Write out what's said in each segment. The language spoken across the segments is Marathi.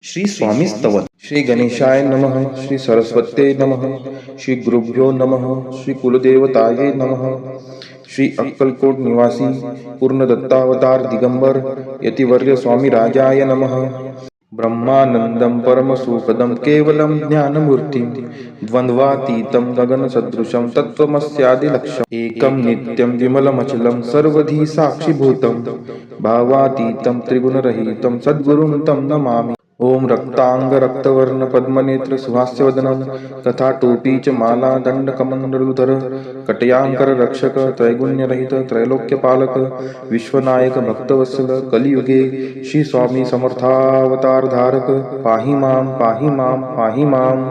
श्री स्वामी स्तवन श्री गणेशाय नमः श्री सरस्वत्ये नमः श्री गुरुभ्यो नमः श्री कुलदेवताये नमः श्री अक्कलकोट निवासी पूर्ण दत्तावतार दिगंबर यतिवर्य स्वामी राजाय नमः ब्रह्मानंदं परमसुखदं केवलं ज्ञानमूर्तिं द्वन्द्वातीतं गगनसदृशं तत्त्वमस्यादिलक्ष्यम् एकं नित्यं विमलमचलं सर्वधी साक्षिभूतं भावातीतं त्रिगुणरहितं सद्गुरुं तं नमामि। ओम रक्तांग रक्तवर्ण पद्मनेत्र सुहास्यवदनं तथाटोपी च माला दंडकमंडलुधर कटयांकर रक्षक त्रैगुण्यरहित त्रैलोक्यपालक विश्वनायक भक्तवत्सल कलियुगे श्री स्वामी समर्थावतार धारक पाहि माम पाहि माम पाहि माम।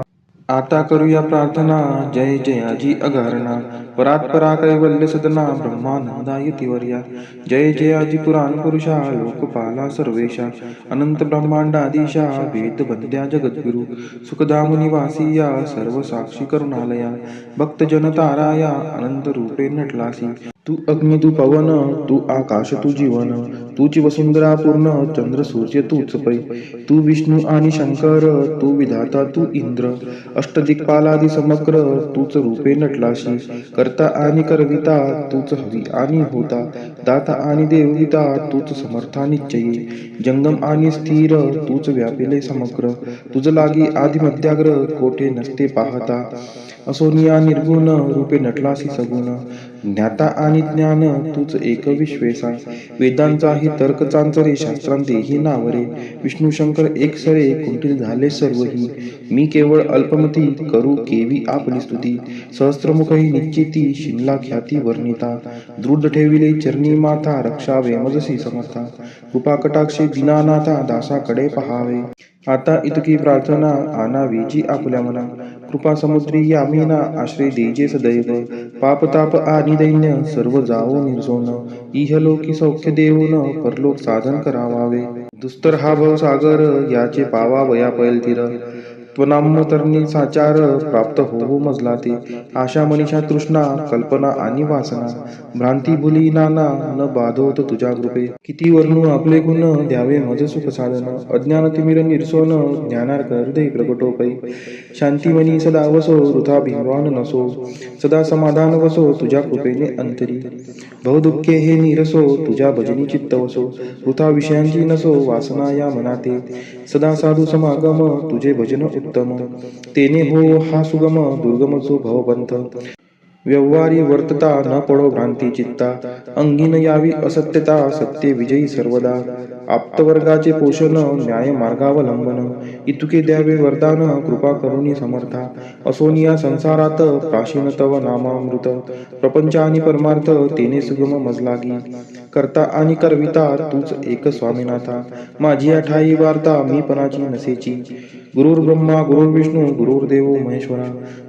आता करूया प्रार्थना जय जयाजी अगारणा परात्परा कैवल्य सदना ब्रह्मानंदाय तिवर्या जय जयाजी पुराण पुरुषा लोकपाला सर्वेशा अनंत ब्रह्मांडाधीशा वेद वंद्या जगद्गुरु सुखधाम निवासी या सर्व साक्षी करुणालया भक्त जन ताराया अनंत रूपे नटलासी तू अग्नि तू पवन तू आकाश तू जीवन तूची वसुंधरा पूर्ण चंद्र सूर्य तूच पै तू विष्णू आणि शंकर तू विधाता तू इंद्र अष्टदिक्पालादि समग्र तूच रूपे नटलाशी करता आणि करविता तूच हवी आणि होता दाता आणि देवविता तूच समर्था निश्चयी जंगम आणि स्थिर तूच व्यापिले समग्र तुझ लागी आदि मध्याग्र कोठे नसते पाहता असोनिया निर्गुण रूपे नटलासी सगुण ज्ञाता आणि ज्ञान तूच एक विश्वेसा वेदांचाही तर्क चांचरे शास्त्रांतेही नावरे विष्णू शंकर एक सरे कुंठिल झाले सर्वही मी केवळ अल्पमती करू केवी आपली स्तुती सहस्त्रमुखही निश्चिती शिमला ख्याती वर्णिता दृढ ठेविले चरणी माथा रक्षावे मजसी समर्था कृपा कटाक्षे दीनानाथा दासाकडे पहावे आता इतकी प्रार्थना आणावीची आपल्या मना कृपा समुद्री यामीना आश्रय देजे सदैव पाप ताप आणि दैन्य सर्व जावो निर्जोन इहलोकी सौख्य देऊन परलोक साधन करावावे दुस्तर हा भव सागर याचे पावा वया पैल तीर त्वनाम तरणी साचार प्राप्त हो मजला ते आशा मनीषा तृष्णा कल्पना आणि वासना भ्रांती भुली नाना न बाधवत तुझ्या कृपे किती वर्णू आपले गुण द्यावे मज सुख साधन अज्ञान तिमिर निरसोन ज्ञानार्क हृदय प्रकटोपै शांतिमनी सदा वसो वृथा भिंगवान नसो सदा समाधान वसो तुझ्या कृपेने अंतरी बहुदुःखे हे निरसो तुझ्या भजनी चित्त वसो वृथा विषयांची नसो वासना या मनाते सदा साधू समागम तुझे भजन उत्तम तेने हो हा सुगम दुर्गम जो भवपंथ व्यवहारी वर्तता न पडो भ्रांती चित्ता अंगीन यावी असत्यता सत्य विजयी सर्वदा आप्तवर्गाचे पोषण न्याय मार्गावलंबन इतुके द्यावे वरदान कृपा करुणी समर्था असोनिया संसारात प्राचीन तव नामामृत प्रपंच आणि परमार्थ तेने सुगम मजलागी करता आणि करविता तूच एक स्वामीनाथा माझी ठाई वार्ता मी पणाची नसेची गुरुर् ब्रह्मा गुरुर्विष्णू गुरुर्देव महेश्वरा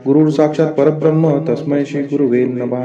गुरुर साक्षात परब्रह्म तस्मै श्री गुरुवे नमः।